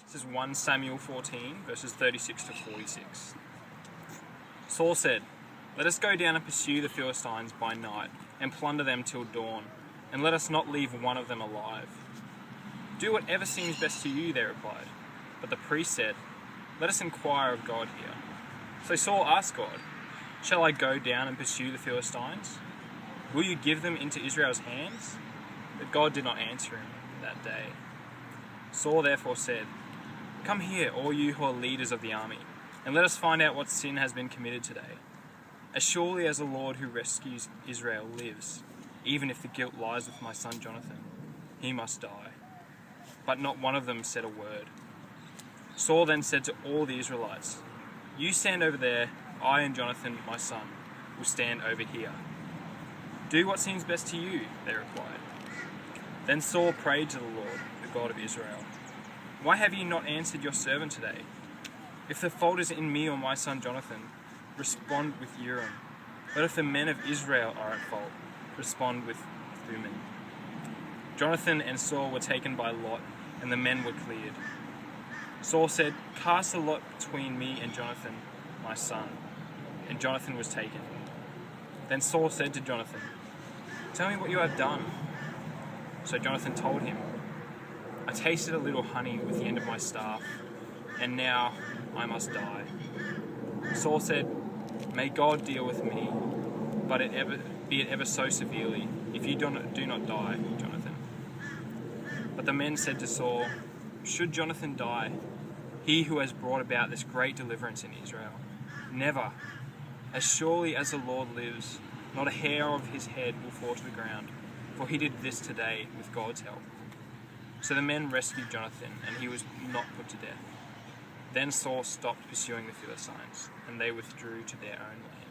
This is 1 Samuel 14, verses 36 to 46. Saul said, "Let us go down and pursue the Philistines by night and plunder them till dawn, and let us not leave one of them alive." "Do whatever seems best to you," they replied. But the priest said, "Let us inquire of God here." So Saul asked God, "Shall I go down and pursue the Philistines? Will you give them into Israel's hands?" But God did not answer him that day. Saul therefore said, "Come here, all you who are leaders of the army, and let us find out what sin has been committed today. As surely as the Lord who rescues Israel lives, even if the guilt lies with my son Jonathan, he must die." But not one of them said a word. Saul then said to all the Israelites, "You stand over there, I and Jonathan, my son, will stand over here." "Do what seems best to you," they replied. Then Saul prayed to the Lord, the God of Israel, "Why have you not answered your servant today? If the fault is in me or my son Jonathan, respond with Urim. But if the men of Israel are at fault, respond with Thummim." Jonathan and Saul were taken by lot, and the men were cleared. Saul said, "Cast a lot between me and Jonathan, my son." And Jonathan was taken. Then Saul said to Jonathan, "Tell me what you have done." So Jonathan told him, "I tasted a little honey with the end of my staff, and now I must die." Saul said, "May God deal with me, but be it ever so severely, if you do not die, Jonathan." But the men said to Saul, "Should Jonathan die, he who has brought about this great deliverance in Israel? Never. As surely as the Lord lives, not a hair of his head will fall to the ground, for he did this today with God's help." So the men rescued Jonathan, and he was not put to death. Then Saul stopped pursuing the Philistines, and they withdrew to their own land.